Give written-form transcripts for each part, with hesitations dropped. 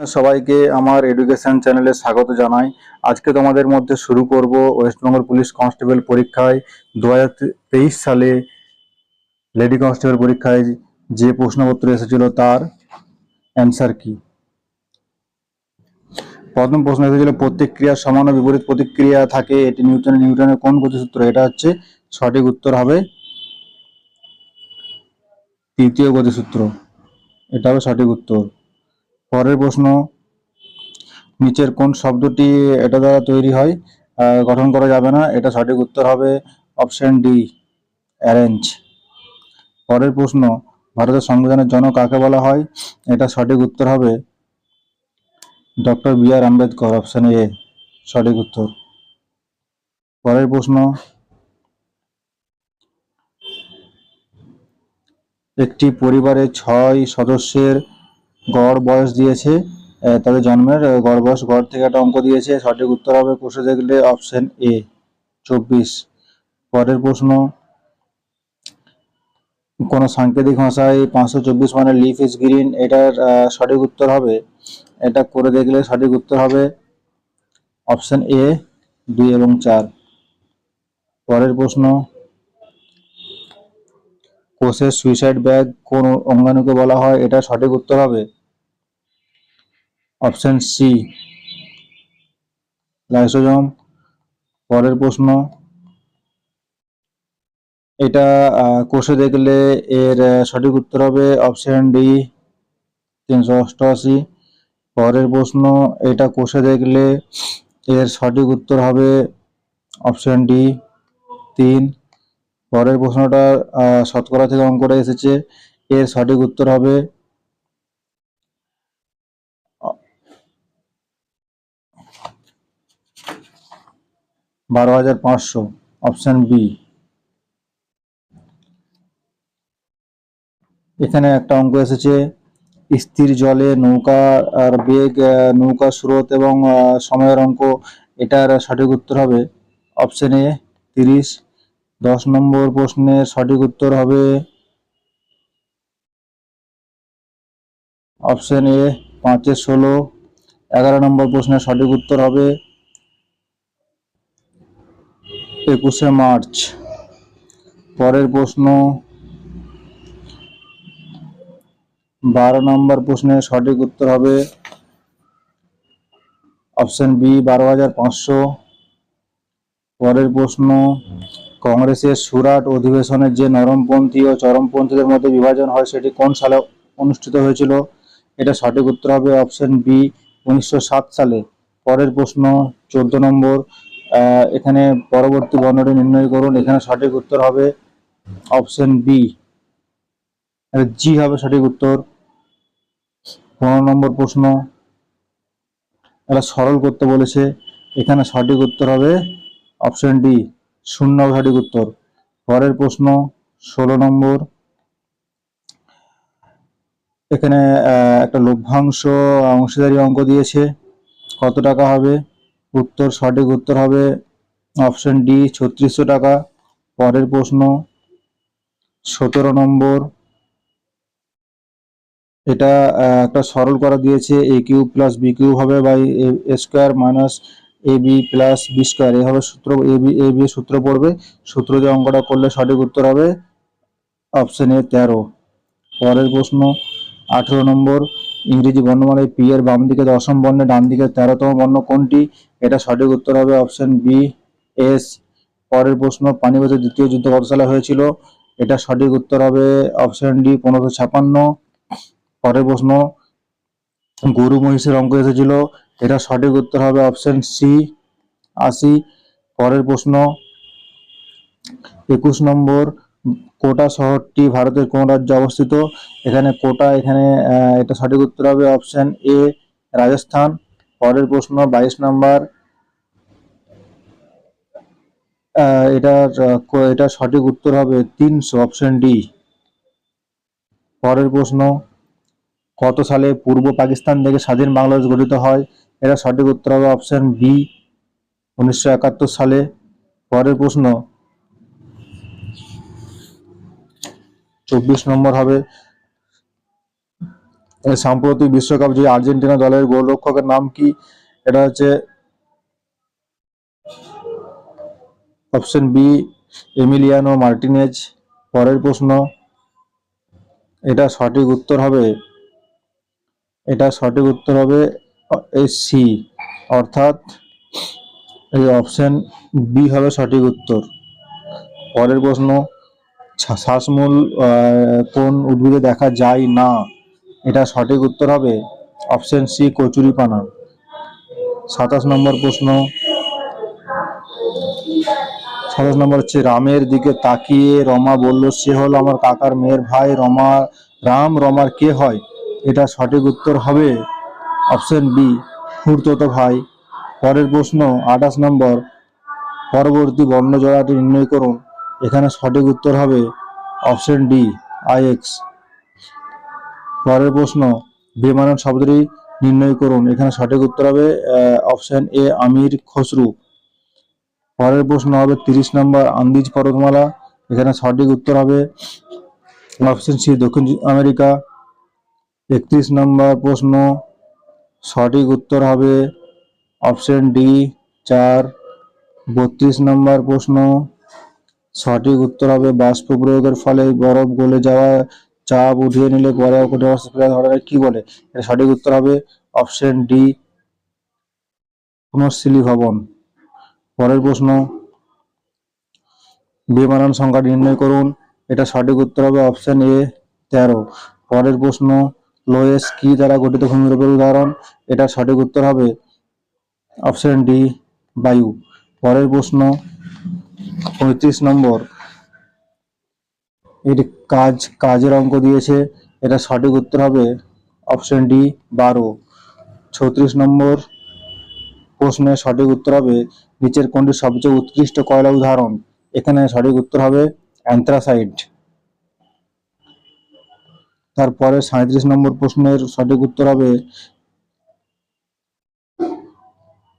সবাইকে আমার এডুকেশন চ্যানেলে স্বাগত জানাই। আজকে তোমাদের মধ্যে শুরু করব ওয়েস্ট বেঙ্গল পুলিশ কনস্টেবল পরীক্ষায় 2023 সালে লেডি কনস্টেবল পরীক্ষায় যে প্রশ্নপত্র এসেছিল তার অ্যান্সার কি। প্রথম প্রশ্ন এসেছিল প্রত্যেক ক্রিয়ার সমান ও বিপরীত প্রতিক্রিয়া থাকে, এটি নিউটনের কোন গতিসূত্র? এটা হচ্ছে সঠিক উত্তর হবে তৃতীয় গতিসূত্র, এটা হবে সঠিক উত্তর। পরের প্রশ্ন, নিচের কোন শব্দটি এটা দ্বারা তৈরি হয়? গঠন করা যাবে না, এটা সঠিক উত্তর হবে অপশন ডি, অ্যারেঞ্জ। পরের প্রশ্ন, ভারতের সংবিধানের জনক কাকে বলা হয়? এটা সঠিক উত্তর হবে doctor B R Ambedkar, option A সঠিক উত্তর। পরের প্রশ্ন, একটি পরিবারে 6 সদস্যের গড় বয়স দিয়েছে, তাদের জন্মের গড় বয়স, গড় থেকে একটা অঙ্ক দিয়েছে, সঠিক উত্তর হবে কষে দেখলে অপশন এ 24। পরের প্রশ্ন, কোন সাংকেতিক ভাষায় 524 মানে লিফ ইজ গ্রিন, এটার সঠিক উত্তর হবে, এটা করে দেখলে সঠিক উত্তর হবে অপশন এ 2 এবং 4। পরের প্রশ্ন, কোষের সুইসাইড ব্যাগ কোন অঙ্গাণুকে বলা হয়? এটা সঠিক উত্তর হবে অপশন সি, লাইসোজোম। পরের প্রশ্ন, এটা কোষে দেখলে এর সঠিক উত্তর হবে অপশন ডি 388। পরের প্রশ্ন, এটা কোষে দেখলে এর সঠিক উত্তর হবে অপশন ডি 3। পরের প্রশ্নটা শতকরা থেকে অঙ্কটা এসেছে, এর সঠিক উত্তর হবে 12,500, অপশন বি। এখানে একটা অঙ্ক এসেছে, স্থির জলে নৌকা আর বেগ, নৌকা স্রোত এবং সময়ের অঙ্ক, এটার সঠিক উত্তর হবে অপশন এ 30। 10 নম্বর প্রশ্নের সঠিক উত্তর হবে অপশন এ 5-16। 11 নম্বর প্রশ্নের সঠিক উত্তর হবে 21শে মার্চ। পরের প্রশ্ন, 12 নম্বর প্রশ্নের সঠিক উত্তর হবে অপশন বি 12,500। পরের প্রশ্ন, কংগ্রেসের সুরাট অধিবেশনের যে নরমপন্থী ও চরমপন্থীদের মধ্যে বিভাজন হয় সেটি কোন সালে অনুষ্ঠিত হয়েছিল? এটা সঠিক উত্তর হবে অপশন বি 1907 সালে। পরের প্রশ্ন 14 নম্বর, এখানে পরবর্তী বর্ণটি নির্ণয় করুন, এখানে সঠিক উত্তর হবে অপশন বি, জি হবে সঠিক উত্তর। 15 নম্বর প্রশ্ন, এটা সরল করতে বলেছে, এখানে সঠিক উত্তর হবে অপশন ডি 0 সঠিক উত্তর। পরের প্রশ্ন 16 নম্বর, এখানে একটা লভ্যাংশ অংশীদারি অঙ্ক দিয়েছে, কত টাকা হবে? উত্তর, সঠিক উত্তর হবে অপশন ডি 3600 টাকা। পরের প্রশ্ন 17 নম্বর, এটা একটা সরল করা দিয়েছে, A cube plus B cube হবে by A square minus A B plus B square, এভাবে সূত্র এ বি সূত্র পড়বে, সূত্র দিয়ে অঙ্কটা করলে সঠিক উত্তর হবে অপশন এ 13। পরের প্রশ্ন 18 নম্বর, ইংরেজি বর্ণমালায় পি এর বাম দিকে 10ম বর্ণে ডান দিকে 13তম বর্ণ কোনটি? এটা সঠিক উত্তর হবে অপশন বি এস। পরের প্রশ্ন, পানিপথের দ্বিতীয় যুদ্ধ কত সালে হয়েছিল? এটা সঠিক উত্তর হবে অপশন ডি 1556। পরের প্রশ্ন, গরু মহিষের অঙ্ক এসেছিল, এটা সঠিক উত্তর হবে অপশন সি 80। পরের প্রশ্ন 21 নম্বর, কোটা শহরটি ভারতের কোন রাজ্যে অবস্থিত? এখানে কোটা, এখানে এটা সঠিক উত্তর হবে অপশন এ রাজস্থান। পরের প্রশ্ন 22 নম্বর, এটা সঠিক উত্তর হবে 300, অপশন ডি। পরের প্রশ্ন, কত সালে পূর্ব পাকিস্তান থেকে স্বাধীন বাংলাদেশ গঠিত হয়? এটা সঠিক উত্তর হবে অপশন বি 1971 সালে। পরের প্রশ্ন 24 নম্বর হবে, সাম্প্রতিক বিশ্বকাপ যে আর্জেন্টিনা দলের গোলরক্ষকের নাম কি? এটা হচ্ছে অপশন বি, এমিলিয়ানো মার্টিনেজ। পরের প্রশ্ন, এটা সঠিক উত্তর হবে সি, অর্থাৎ এই অপশন বি হবে সঠিক উত্তর। পরের প্রশ্ন, শ্বাসমূল কোন উদ্ভিদে দেখা যায় না? এটা সঠিক উত্তর হবে অপশন সি, কচুরিপানা। 27 নম্বর হচ্ছে, রামের দিকে তাকিয়ে রমা বলল সে হলো আমার কাকার মেয়ের ভাই। রমার কে হয়? এটা সঠিক উত্তর হবে অপশন বি, খুড়তুতো ভাই। পরের প্রশ্ন 28 নম্বর, পরবর্তী বর্ণ জোড়াটি নির্ণয় করুন। এখানে সঠিক উত্তর হবে অপশন ডি, আইএক্স। পরের প্রশ্ন, বেমানান শব্দটি নির্ণয় করুন। এখানে সঠিক উত্তর হবে অপশন এ, আমির খসরু। পরের প্রশ্ন হবে 30 নম্বর, আন্দিজ পর্বতমালা। এখানে সঠিক উত্তর হবে অপশন সি, দক্ষিণ আমেরিকা। 31 নম্বর প্রশ্ন, সঠিক উত্তর হবে অপশন ডি, 4। 32 নম্বর প্রশ্ন, সঠিক উত্তর হবে বাষ্প প্রয়োগের ফলে বরফ গলে যাওয়া চাপ উঠিয়ে নিলে পরে কঠিন অবস্থা ফেরার ঘটনাকে কি বলে? এর সঠিক উত্তর হবে অপশন ডি, পুনঃশীলীভবন। পরের প্রশ্ন, বেমানান সংখ্যা নির্ণয় করুন। এটা সঠিক উত্তর হবে অপশন এ, 13। পরের প্রশ্ন, লোয়েস কি দ্বারা গঠিত ভূমিরূপের উদাহরণ? এটা সঠিক উত্তর হবে অপশন ডি, বায়ু। পরের প্রশ্ন 35 নম্বর, এর কাজের অঙ্ক দিয়েছে। এটা সঠিক উত্তর হবে অপশন ডি, 12। 36 নম্বর প্রশ্নের সঠিক উত্তর হবে নিচের কোনটি সবচেয়ে উৎকৃষ্ট কয়লা উদাহরণ? এখানে সঠিক উত্তর হবে অ্যান্থ্রাসাইট। তারপরে 37 নম্বর প্রশ্নের সঠিক উত্তর হবে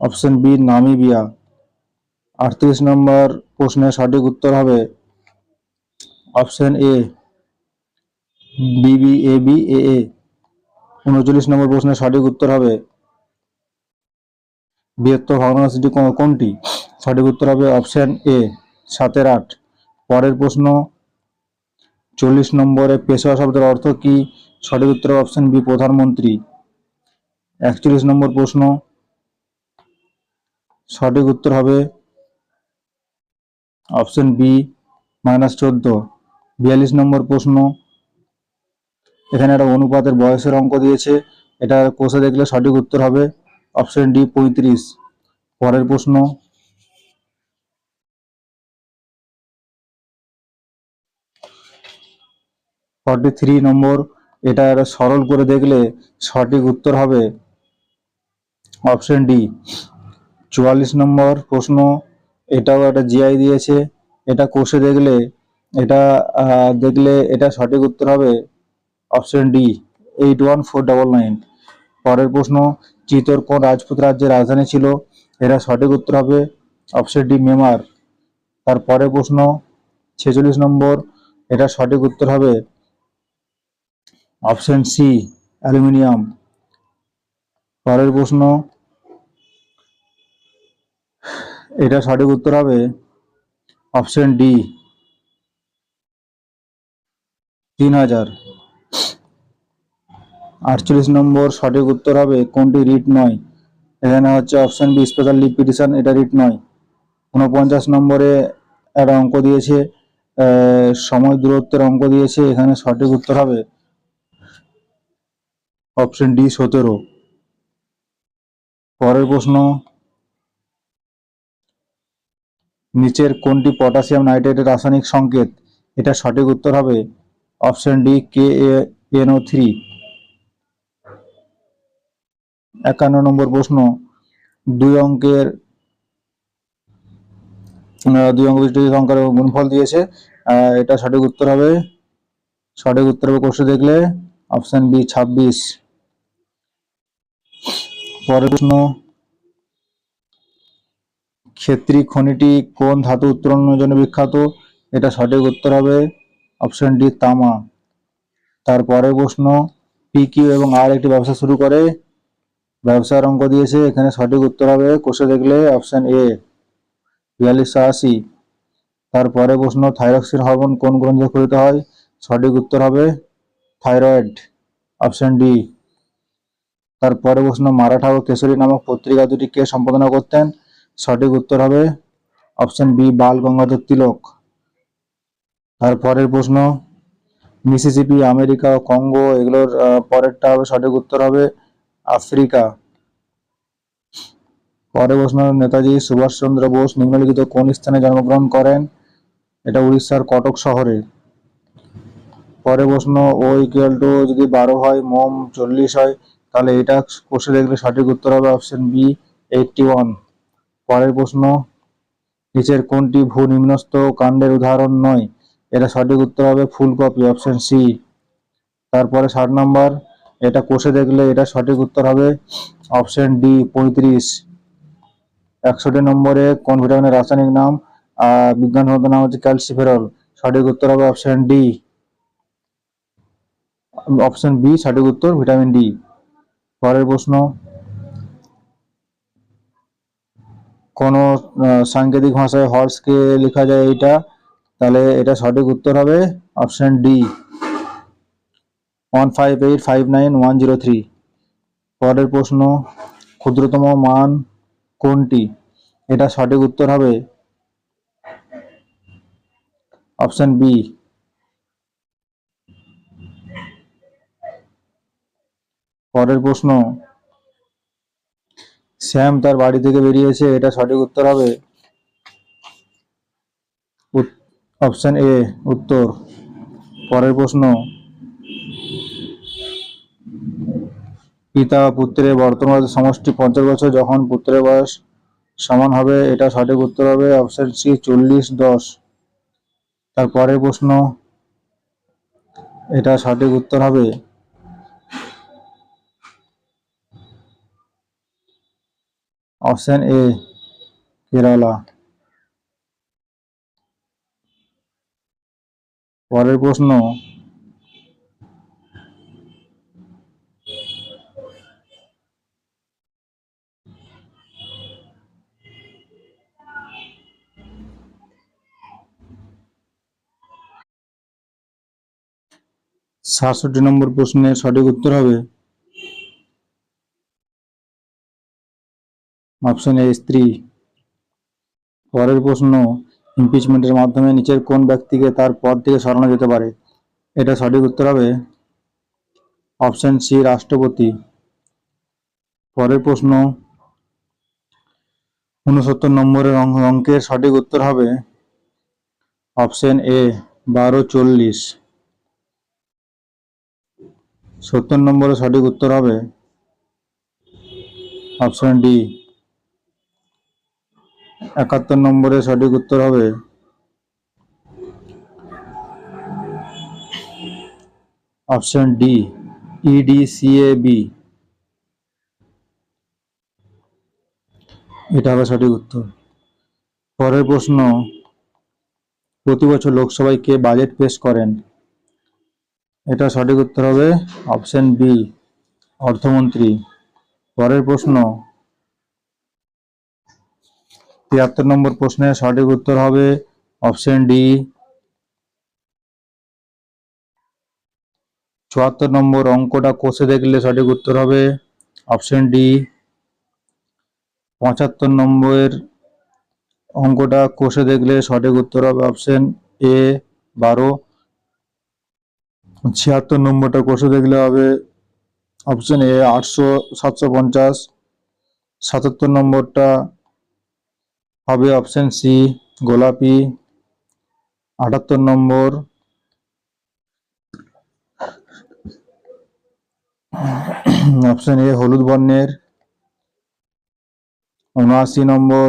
অপশন বি, নামিবিয়া। 38 নম্বর প্রশ্নের সঠিক উত্তর হবে অপশন এ, BBABAA। 39 নম্বর প্রশ্নের সঠিক উত্তর হবে বৃহত্তর ভগ্নাংশটি কোনটি? সঠিক উত্তর হবে অপশন এ, 7 এর 8। পরের প্রশ্ন 40 নম্বরে, পেশোয়া শব্দের অর্থ কি? সঠিক উত্তর অপশন বি, প্রধানমন্ত্রী। 41 নম্বর প্রশ্ন, সঠিক উত্তর হবে অপশন বি, -14। 42 নম্বর প্রশ্ন, এখানে একটা অনুপাতের বয়সের অঙ্ক দিয়েছে। এটা কোষে দেখলে সঠিক উত্তর হবে অপশন ডি, 35। পরের প্রশ্ন 43 নম্বর, এটা সরল করে দেখলে সঠিক উত্তর হবে অপশন ডি। 44 নম্বর প্রশ্ন, এটাও একটা জিআই দিয়েছে। এটা কোষে দেখলে এটা সঠিক উত্তর হবে অপশন ডি, 81499। পরের প্রশ্ন, চিতোর কোন রাজপুত রাজ্যের রাজধানী ছিল? এটা সঠিক উত্তর হবে অপশন ডি, মেমার। তারপরের প্রশ্ন 46 নম্বর, এটা সঠিক উত্তর হবে অপশন সি, অ্যালুমিনিয়াম। পরের প্রশ্ন, এটা সঠিক উত্তর হবে অপশন ডি, 3000। 48 নম্বর, সঠিক উত্তর হবে কোনটি রিট নয়? এখানে হচ্ছে option B, special leave petition, এটা রিট নয়। 49 নম্বরে একটা অঙ্ক দিয়েছে, সময় দূরত্বের অঙ্ক দিয়েছে। এখানে সঠিক উত্তর হবে অপশন ডি, 17। পরের প্রশ্ন, নিচের কোনটি পটাশিয়াম নাইট্রেটের রাসায়নিক সংকেত? এটা সঠিক উত্তর হবে অপশন ডি, KaNO3। 51 নম্বর প্রশ্ন, দুই অঙ্ক বিশিষ্ট সংখ্যার গুণফল দিয়েছে। এটা সঠিক উত্তর হবে কোষে দেখলে অপশন বি, 26। পরের প্রশ্ন, ক্ষেত্রী খনিটি কোন ধাতু উত্তোলনের জন্য বিখ্যাত? এটা সঠিক উত্তর হবে অপশন ডি, তামা। তারপরের প্রশ্ন, পি কিউ এবং আর একটি ব্যবসা শুরু করে। ব্যবসার অঙ্ক দিয়েছে, এখানে সঠিক উত্তর হবে কোষে দেখলে অপশন এ 4280। তারপরে প্রশ্ন, থাইরক্সিন হরমোন কোন গ্রন্থে ক্ষরিত হয়? সঠিক উত্তর হবে থাইরয়েড, অপশন ডি। তারপরে প্রশ্ন, মারাঠা ও কেশরী নামক পত্রিকা দুটি কে সম্পাদনা করতেন? সঠিক উত্তর হবে অপশন বি বাল গঙ্গাধর তিলক। তারপরের প্রশ্ন, মিসিসিপি, আমেরিকা ও কঙ্গো এগুলোর পরেরটা হবে, সঠিক উত্তর হবে আফ্রিকা। পরের প্রশ্ন, নেতাজি সুভাষচন্দ্র বোস নিম্নলিখিত কোন স্থানে জন্মগ্রহণ করেন? এটা উড়িষ্যার কটক শহরে। পরের প্রশ্ন, ও ইকুয়াল টু যদি 12 হয়, মোম 40 হয়, তাহলে এটা কোষে দেখলে সঠিক উত্তর হবে অপশন বি 81। পরের প্রশ্ন, নিচের কোনটি ভূ নিম্নস্থ কাণ্ডের উদাহরণ নয়? এটা সঠিক উত্তর হবে ফুলকপি, অপশন সি। তারপরে 60 নম্বর, এটা কোষে দেখলে এটা সঠিক উত্তর হবে অপশন ডি 35। 61 নম্বরে কোন ভিটামিনের রাসায়নিক নাম বিজ্ঞানসম্মত নাম হচ্ছে ক্যালসিফেরল? সঠিক উত্তর হবে অপশন ডি, অপশন বি সঠিক উত্তর, ভিটামিন ডি। পরের প্রশ্ন, কোন সাংকেতিক ভাষায় হর্সকে লেখা যায় এইটা? তাহলে এটা সঠিক উত্তর হবে অপশন ডি 15859 103। পরের প্রশ্ন, ক্ষুদ্রতম মান কোনটি? এটা সঠিক উত্তর হবে অপশন বি। পরের প্রশ্ন, শ্যাম তার বাড়ি থেকে বেরিয়েছে, এটা সঠিক উত্তর হবে অপশন এ উত্তর। পরের প্রশ্ন, পিতা পুত্রের বর্তমান সমষ্টি 50 বছর যখন পুত্রের বয়স সমান হবে, এটা সঠিক উত্তর হবে অপশন সি 40-10। তার পরের প্রশ্ন, এটা সঠিক উত্তর হবে অপশন এ কেরালা। পরের প্রশ্ন, সাতষট্টি নম্বর প্রশ্নের সঠিক উত্তর হবে অপশন এ স্ত্রী। পরের প্রশ্ন, ইমপিচমেন্টের মাধ্যমে নিচের কোন ব্যক্তিকে তার পদ থেকে সরানো যেতে পারে? এটা সঠিক উত্তর হবে অপশন সি রাষ্ট্রপতি। পরের প্রশ্ন, 69 নম্বরের অঙ্কের সঠিক উত্তর হবে অপশন এ 1240। 70 নম্বরের সঠিক উত্তর হবে অপশন ডি। 71 নম্বরের সঠিক উত্তর হবে অপশন ডি ইডিসিএবি, এটা হবে সঠিক উত্তর। পরের প্রশ্ন, প্রতি বছর লোকসভায় কে বাজেট পেশ করেন? এটা সঠিক উত্তর হবে অপশন বি অর্থমন্ত্রী। পরের প্রশ্ন, 73 নম্বর প্রশ্নের সঠিক উত্তর হবে অপশন ডি 74 নম্বর অঙ্কটা কোষে দেখলে সঠিক উত্তর হবে অপশন ডি 75 নম্বরের অঙ্কটা কোষে দেখলে সঠিক উত্তর হবে অপশন এ 12। 76 নম্বরটা কোষে দেখলে হবে অপশন এ 800-750। 77 নম্বরটা হবে অপশন সি গোলাপি। 78 নম্বর অপশন এ হলুদ বর্ণের। 79 নম্বর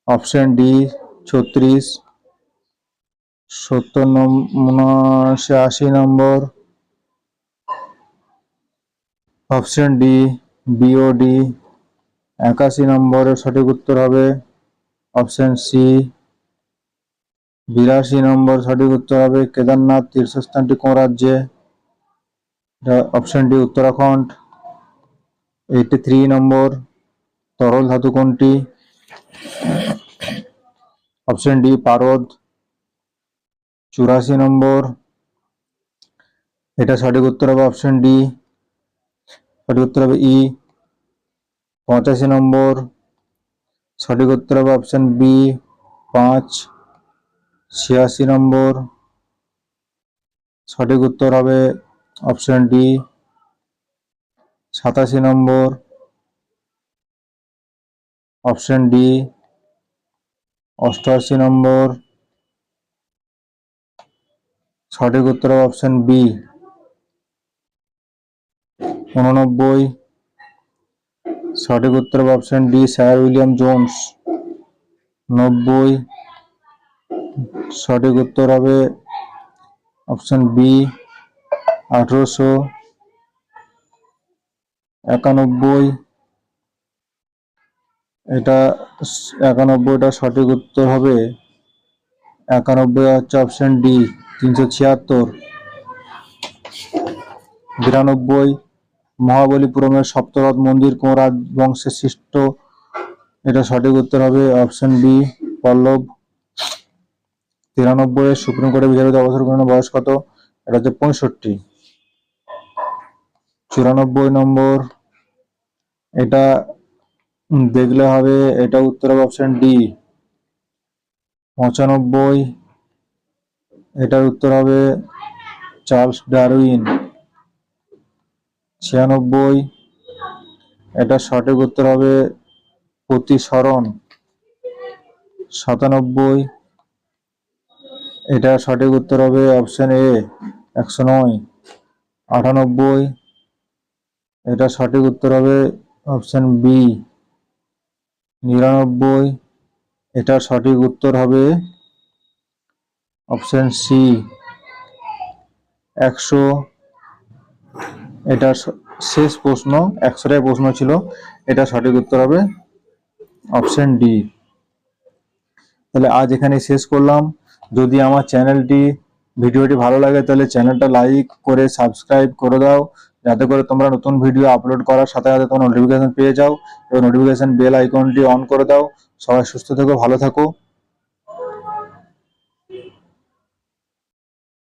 অপশন ডি 36। 80 নম্বর অপশন ডি বিওডি। 81 নম্বরের সঠিক উত্তর হবে অপশন সি 82 নম্বর সঠিক উত্তর হবে কেদারনাথ তীর্থস্থানটি কোন রাজ্যে? Option D Uttarakhand. 83 নম্বর, তরল ধাতু কোনটি? অপশন ডি পারদ। 84 নম্বর, এটা সঠিক উত্তর হবে অপশন ডি, সঠিক উত্তর হবে ই। 85 নম্বর, সঠিক উত্তর হবে অপশন বি 5। 86 নম্বর, সঠিক উত্তর হবে অপশন ডি 87 নম্বর, অপশন ডি 88 নম্বর, সঠিক উত্তর হবে অপশন বি 89। সঠিক উত্তর হবে option D sir William Jones. 90। সঠিক উত্তর হবে অপশন বি 1891। এটা 91টা সঠিক উত্তর হবে 91 হচ্ছে অপশন ডি 376। 92, মহাবলীপুরমের সপ্তরথ মন্দির কোন রাজবংশের সৃষ্ট? এটা সঠিক উত্তর হবে অপশন বি পল্লব। 93, সুপ্রিম কোর্টের বিচারপতি অবসর গ্রহণের বয়স কত? এটা হচ্ছে 65। 94 নম্বর, এটা দেখলে হবে, এটা উত্তর হবে অপশন ডি 95। এটার উত্তর হবে চার্লস ডারউইন। 96, এটা সঠিক উত্তর হবে প্রতিসরণ। 97, এটা সঠিক উত্তর হবে অপশন এ 109। 98, এটা সঠিক উত্তর হবে অপশন বি 99। এটা সঠিক উত্তর হবে অপশন সি 100। এটা শেষ প্রশ্ন, 100টাই প্রশ্ন ছিল, এটা সঠিক উত্তর হবে অপশন ডি। তাহলে আজ এখানে শেষ করলাম। যদি আমার ভিডিওটি ভালো লাগে তাহলে চ্যানেলটা লাইক করে সাবস্ক্রাইব করে দাও, যাতে করে তোমরা নতুন ভিডিও আপলোড করার সাথে সাথে তোমরা নোটিফিকেশন পেয়ে যাও, এবং নোটিফিকেশন বেল আইকনটি অন করে দাও। সবাই সুস্থ থেকো, ভালো থাকো।